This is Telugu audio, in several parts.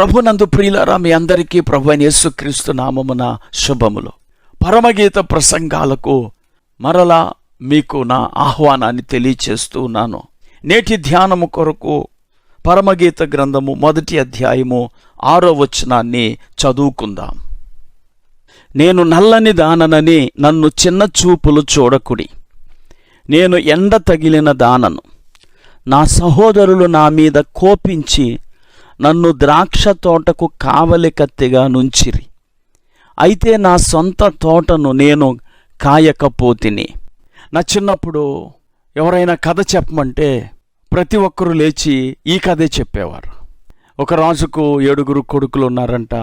ప్రభునందు ప్రియులారా, మీ అందరికీ ప్రభు అయిన యేసుక్రీస్తు నామమున శుభములు. పరమగీత ప్రసంగాలకు మరలా మీకు నా ఆహ్వానాన్ని తెలియచేస్తూ ఉన్నాను. నేటి ధ్యానము కొరకు పరమగీత గ్రంథము 1వ అధ్యాయము 6వ వచనాన్ని చదువుకుందాం. నేను నల్లని దాననని నన్ను చిన్న చూపులు చూడకుడి. నేను ఎండ తగిలిన దానను. నా సహోదరులు నా మీద కోపించి నన్ను ద్రాక్ష తోటకు కావలి కత్తిగా నుంచిరి. అయితే నా సొంత తోటను నేను కాయకపోతిని. నా చిన్నప్పుడు ఎవరైనా కథ చెప్పమంటే ప్రతి ఒక్కరూ లేచి ఈ కథే చెప్పేవారు. ఒక రాజుకు 7 కొడుకులు ఉన్నారంట.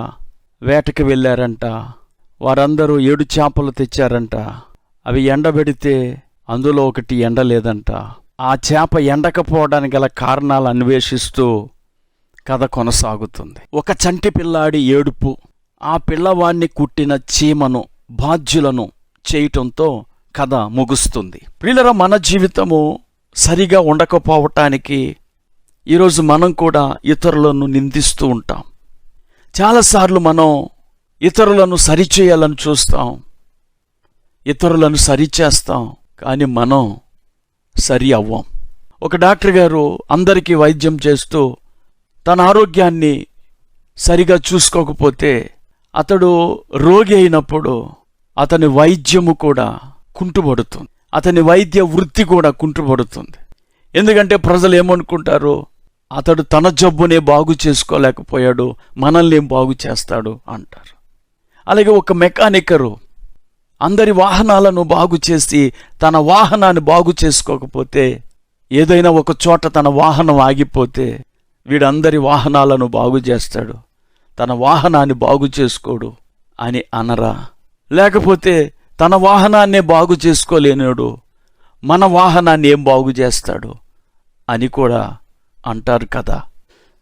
వేటకి వెళ్ళారంట. వారందరూ 7 చేపలు తెచ్చారంట. అవి ఎండబెడితే అందులో ఒకటి ఎండలేదంట. ఆ చేప ఎండకపోవడానికి గల కారణాలు అన్వేషిస్తూ కథ కొనసాగుతుంది. ఒక చంటి పిల్లాడి ఏడుపు, ఆ పిల్లవాణ్ణి కుట్టిన చీమను బాధ్యులను చేయటంతో కథ ముగుస్తుంది. ప్రియులారా, మన జీవితము సరిగా ఉండకపోవటానికి ఈరోజు మనం కూడా ఇతరులను నిందిస్తూ ఉంటాం. చాలాసార్లు మనం ఇతరులను సరిచేయాలని చూస్తాం, ఇతరులను సరిచేస్తాం, కానీ మనం సరి అవ్వం. ఒక డాక్టర్ గారు అందరికీ వైద్యం చేస్తూ తన ఆరోగ్యాన్ని సరిగా చూసుకోకపోతే అతడు రోగి అయినప్పుడు అతని వైద్యము కూడా కుంటుపడుతుంది, అతని వైద్య వృత్తి కూడా కుంటుపడుతుంది. ఎందుకంటే ప్రజలు ఏమనుకుంటారు, అతడు తన జబ్బునే బాగు చేసుకోలేకపోయాడు, మనల్ని ఏం బాగు చేస్తాడు అంటారు. అలాగే ఒక మెకానికరు అందరి వాహనాలను బాగు చేసి తన వాహనాన్ని బాగు చేసుకోకపోతే, ఏదైనా ఒక చోట తన వాహనం ఆగిపోతే వీడందరి వాహనాలను బాగు చేస్తాడు, తన వాహనాన్ని బాగు చేసుకోడు అని అనరా? లేకపోతే తన వాహనాన్నే బాగు చేసుకోలేనాడు, మన వాహనాన్ని ఏం బాగు చేస్తాడు అని కూడా అంటారు కదా.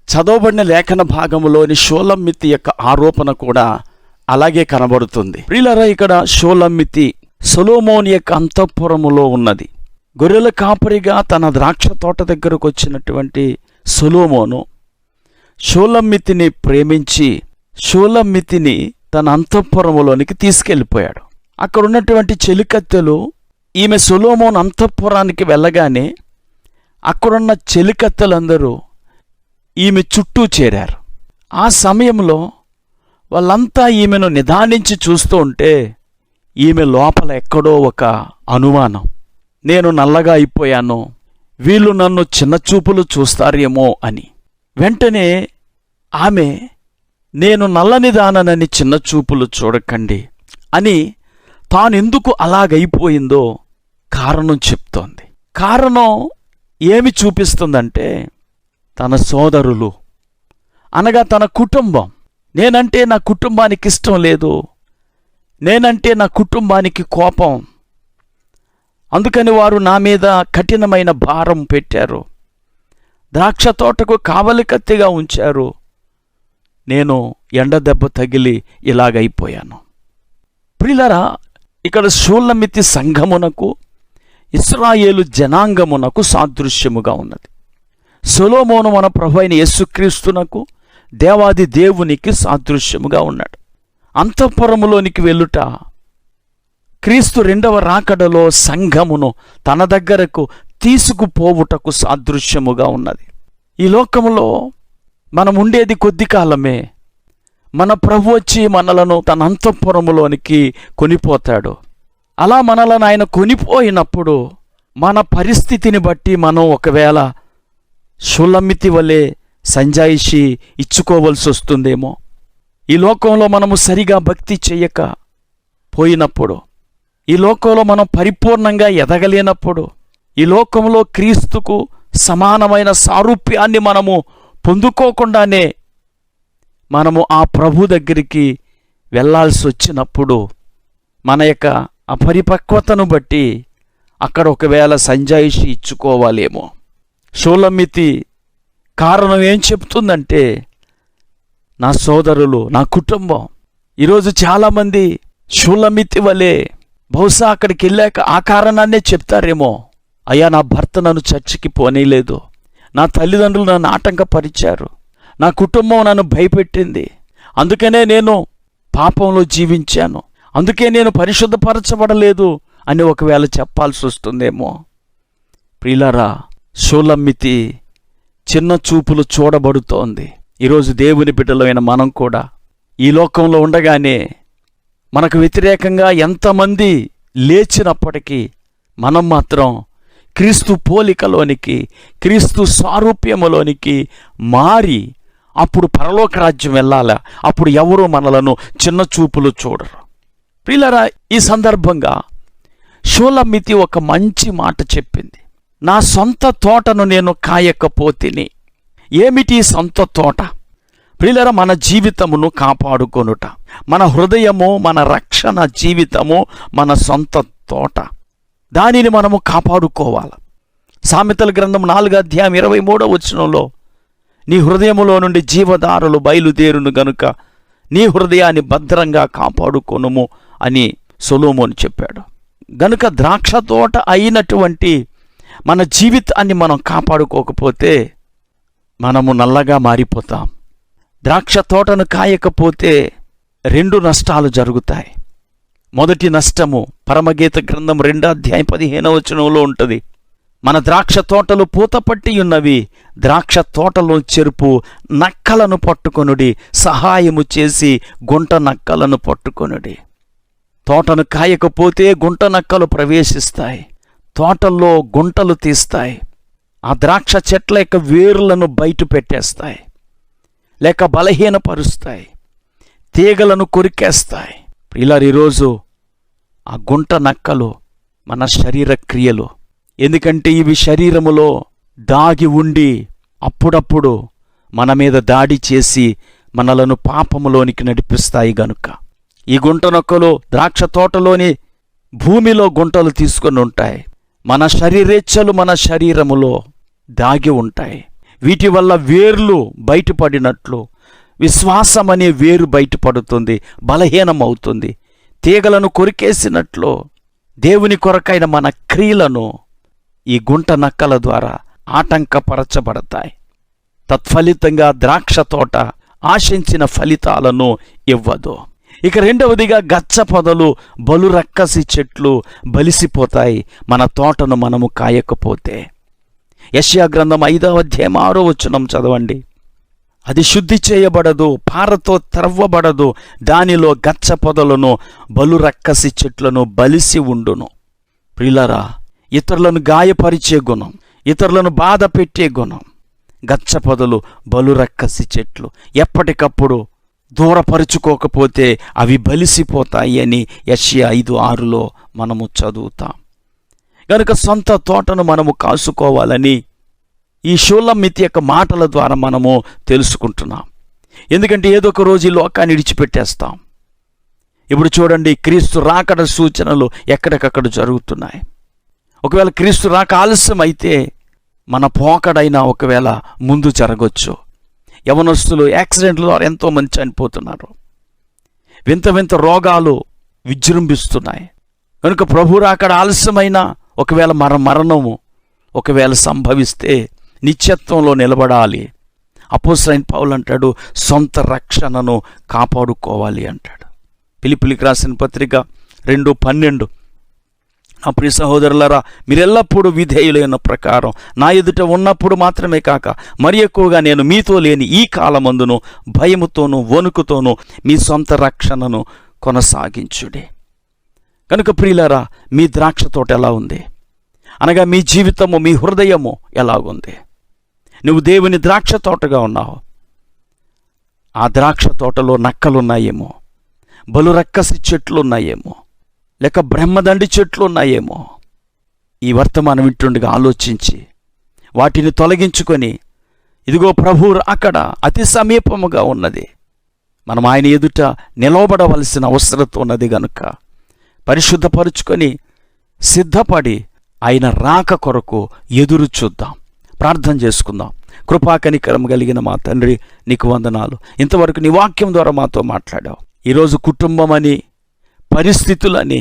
చదవబడిన లేఖన భాగంలోని షూలమ్మితి యొక్క ఆరోపణ కూడా అలాగే కనబడుతుంది. ప్రియులారా, ఇక్కడ షూలమ్మితి సొలొమోను యొక్క అంతఃపురములో ఉన్నది. గొర్రెల కాపరిగా తన ద్రాక్ష తోట దగ్గరకు వచ్చినటువంటి సొలొమోను షూలమ్మితిని ప్రేమించి షూలమ్మితిని తన అంతఃపురములోనికి తీసుకెళ్ళిపోయాడు. అక్కడ ఉన్నటువంటి చెలికత్తెలు ఈమె సొలొమోను అంతఃపురానికి వెళ్ళగానే అక్కడున్న చెలికత్తెలందరూ ఈమె చుట్టూ చేరారు. ఆ సమయంలో వాళ్ళంతా ఈమెను నిదానించి చూస్తూ ఉంటే ఈమె లోపల ఎక్కడో ఒక అనుమానం, నేను నల్లగా అయిపోయాను, వీళ్ళు నన్ను చిన్నచూపులు చూస్తారేమో అని. వెంటనే ఆమె, నేను నల్లని దాననని చిన్నచూపులు చూడకండి అని తానెందుకు అలాగైపోయిందో కారణం చెప్తోంది. కారణం ఏమి చూపిస్తుందంటే, తన సోదరులు అనగా తన కుటుంబం, నేనంటే నా కుటుంబానికి ఇష్టం లేదు, నేనంటే నా కుటుంబానికి కోపం, అందుకని వారు నా మీద కఠినమైన భారం పెట్టారు, ద్రాక్ష తోటకు కావలి కత్తిగా ఉంచారు, నేను ఎండ దెబ్బ తగిలి ఇలాగైపోయాను. ప్రియులారా, ఇక్కడ షూలమ్మితి సంఘమునకు ఇశ్రాయేలు జనాంగమునకు సాదృశ్యముగా ఉన్నది. సొలొమోను మన ప్రభువైన యేసుక్రీస్తునకు దేవాది దేవునికి సాదృశ్యముగా ఉన్నాడు. అంతఃపురములోనికి వెళ్ళుట క్రీస్తు 2వ రాకడలో సంఘమును తన దగ్గరకు తీసుకుపోవుటకు సాదృశ్యముగా ఉన్నది. ఈ లోకములో మనం ఉండేది కొద్ది కాలమే. మన ప్రభు వచ్చి మనలను తన అంతఃపురములోనికి కొనిపోతాడు. అలా మనలను ఆయన కొనిపోయినప్పుడు మన పరిస్థితిని బట్టి మనం ఒకవేళ షూలమ్మితి వలె సంజాయిషి ఇచ్చుకోవలసి వస్తుందేమో. ఈ లోకంలో మనము సరిగా భక్తి చెయ్యక పోయినప్పుడు, ఈ లోకంలో మనం పరిపూర్ణంగా ఎదగలేనప్పుడు, ఈ లోకంలో క్రీస్తుకు సమానమైన సారూప్యాన్ని మనము పొందుకోకుండానే మనము ఆ ప్రభు దగ్గరికి వెళ్ళాల్సి వచ్చినప్పుడు మన యొక్క అపరిపక్వతను బట్టి అక్కడ ఒకవేళ సంజాయిషి ఇచ్చుకోవాలేమో. షూలమ్మితి కారణం ఏం చెప్తుందంటే, నా సోదరులు, నా కుటుంబం. ఈరోజు చాలామంది షూలమ్మితి వలె బహుశా అక్కడికి వెళ్ళాక ఆ కారణాన్నే చెప్తారేమో, అయ్యా నా భర్త నన్ను చర్చికి పోనీలేదు, నా తల్లిదండ్రులు నన్ను ఆటంకపరిచారు, నా కుటుంబం నన్ను భయపెట్టింది, అందుకనే నేను పాపంలో జీవించాను, అందుకే నేను పరిశుద్ధపరచబడలేదు అని ఒకవేళ చెప్పాల్సి వస్తుందేమో. ప్రియులారా, షూలమ్మితి చిన్న చూపులు చూడబడుతోంది. ఈరోజు దేవుని బిడ్డలైన మనం కూడా ఈ లోకంలో ఉండగానే మనకు వ్యతిరేకంగా ఎంతమంది లేచినప్పటికీ మనం మాత్రం క్రీస్తు పోలికలోనికి, క్రీస్తు సారూప్యములోనికి మారి అప్పుడు పరలోక రాజ్యం వెళ్ళాలా. అప్పుడు ఎవరూ మనలను చిన్న చూపులు చూడరు. ప్రియులారా, ఈ సందర్భంగా షూలమ్మితి ఒక మంచి మాట చెప్పింది. నా సొంత తోటను నేను కాయకపోతిని. ఏమిటి సొంత తోట? ప్రియులారా, మన జీవితమును కాపాడుకొనుట, మన హృదయము, మన రక్షణ జీవితము మన సొంత తోట. దానిని మనము కాపాడుకోవాలి. సామెతల గ్రంథం 4:23 నీ హృదయములో నుండి జీవధారలు బయలుదేరును గనుక నీ హృదయాన్ని భద్రంగా కాపాడుకొనుము అని సొలొమోను చెప్పాడు. గనుక ద్రాక్ష తోట అయినటువంటి మన జీవితాన్ని మనం కాపాడుకోకపోతే మనము నల్లగా మారిపోతాం. ద్రాక్ష తోటను కాయకపోతే 2 నష్టాలు జరుగుతాయి. మొదటి నష్టము పరమగీత గ్రంథం 2:15 ఉంటుంది. మన ద్రాక్ష తోటలు పూతపట్టి ఉన్నవి, ద్రాక్ష తోటలో చెరుపు నక్కలను పట్టుకొనుడి, సహాయము చేసి గుంట నక్కలను పట్టుకొనుడి. తోటను కాయకపోతే గుంట నక్కలు ప్రవేశిస్తాయి, తోటల్లో గుంటలు తీస్తాయి, ఆ ద్రాక్ష చెట్ల యొక్క వేర్లను బయట పెట్టేస్తాయి, లేక బలహీనపరుస్తాయి, తీగలను కొరికేస్తాయి. ఇలా ఈరోజు ఆ గుంట నక్కలు మన శరీర క్రియలు. ఎందుకంటే ఇవి శరీరములో దాగి ఉండి అప్పుడప్పుడు మన మీద దాడి చేసి మనలను పాపములోనికి నడిపిస్తాయి. గనుక ఈ గుంట నక్కలు ద్రాక్ష తోటలోని భూమిలో గుంటలు తీసుకొని ఉంటాయి. మన శరీరేచ్ఛలు మన శరీరములో దాగి ఉంటాయి. వీటి వల్ల వేర్లు బయటపడినట్లు విశ్వాసం అనే వేరు బయటపడుతుంది, బలహీనమవుతుంది. తీగలను కొరికేసినట్లు దేవుని కొరకైన మన క్రియలను ఈ గుంట నక్కల ద్వారా ఆటంకపరచబడతాయి. తత్ఫలితంగా ద్రాక్ష తోట ఆశించిన ఫలితాలను ఇవ్వదు. ఇక రెండవదిగా గచ్చ పొదలు, బలురక్కసి చెట్లు బలిసిపోతాయి మన తోటను మనము కాయకపోతే. యెషయా గ్రంథం 5:6 చదవండి. అది శుద్ధి చేయబడదు, పారతో త్రవ్వబడదు, దానిలో గచ్చ పొదలను బలురక్కసి చెట్లను బలిసి ఉండును. ప్రియులారా, ఇతరులను గాయపరిచే గుణం, ఇతరులను బాధ పెట్టే గుణం గచ్చ పొదలు, బలురక్కసి చెట్లు ఎప్పటికప్పుడు దూరపరుచుకోకపోతే అవి బలిసిపోతాయి అని యెషయా 5:6 మనము చదువుతాం. కనుక సొంత తోటను మనము కాసుకోవాలని ఈ షూలమ్మితి యొక్క మాటల ద్వారా మనము తెలుసుకుంటున్నాం. ఎందుకంటే ఏదో ఒక రోజు ఈ లోకాన్ని విడిచిపెట్టేస్తాం. ఇప్పుడు చూడండి, క్రీస్తు రాకడ సూచనలు ఎక్కడికక్కడ జరుగుతున్నాయి. ఒకవేళ క్రీస్తు రాక ఆలస్యం అయితే మన పోకడైనా ఒకవేళ ముందు జరగవచ్చు. యవనస్తులు యాక్సిడెంట్ల ద్వారా ఎంతోమంది చనిపోతున్నారు. వింత వింత రోగాలు విజృంభిస్తున్నాయి. కనుక ప్రభు రాకడ ఆలస్యమైనా ఒకవేళ మరణము ఒకవేళ సంభవిస్తే నిత్యత్వంలో నిలబడాలి. అపోస్తలుడైన పౌలు అంటాడు, సొంత రక్షణను కాపాడుకోవాలి అంటాడు. ఫిలిప్పీయులకు రాసిన పత్రిక 2:12 నా ప్రియ సహోదరులారా, మీరెల్లప్పుడూ విధేయులైన ప్రకారం నా ఎదుట ఉన్నప్పుడు మాత్రమే కాక మరి ఎక్కువగా నేను మీతో లేని ఈ కాలమందును భయముతోనూ వణుకుతోనూ మీ సొంత రక్షణను కొనసాగించుడి. కనుక ప్రియులారా, మీ ద్రాక్ష తోట ఎలా ఉంది? అనగా మీ జీవితము, మీ హృదయము ఎలాగుంది? నువ్వు దేవుని ద్రాక్ష తోటగా ఉన్నావు. ఆ ద్రాక్ష తోటలో నక్కలున్నాయేమో, బలురక్కసి చెట్లున్నాయేమో, లేక బ్రహ్మదండి చెట్లు ఉన్నాయేమో. ఈ వర్తమానం వింటుండగా ఆలోచించి వాటిని తొలగించుకొని, ఇదిగో ప్రభు అక్కడ అతి సమీపముగా ఉన్నది, మనం ఆయన ఎదుట నిలవబడవలసిన అవసరత ఉన్నది. గనుక పరిశుద్ధపరుచుకొని సిద్ధపడి ఆయన రాక కొరకు ఎదురు చూద్దాం. ప్రార్థన చేసుకుందాం. కృపాకనికరం కలిగిన మా తండ్రి, నీకు వందనాలు. ఇంతవరకు నీ వాక్యం ద్వారా మాతో మాట్లాడావు. ఈరోజు కుటుంబం అని, పరిస్థితులని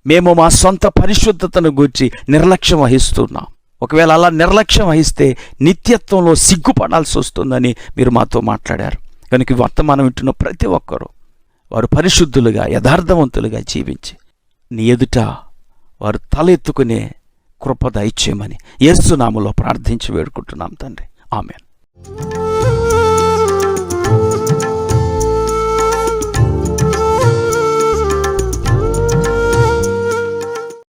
మేము మా సొంత పరిశుద్ధతను గూర్చి నిర్లక్ష్యం వహిస్తున్నాం. ఒకవేళ అలా నిర్లక్ష్యం వహిస్తే నిత్యత్వంలో సిగ్గుపడాల్సి వస్తుందని మీరు మాతో మాట్లాడారు. కనుక ఈ వర్తమానం వింటున్న ప్రతి ఒక్కరూ వారు పరిశుద్ధులుగా యథార్థవంతులుగా జీవించి నీ ఎదుట వారు తలెత్తుకునే కృప దయచేయమని యేసు నామములో ప్రార్థించి వేడుకుంటున్నాం తండ్రి. ఆమేన్.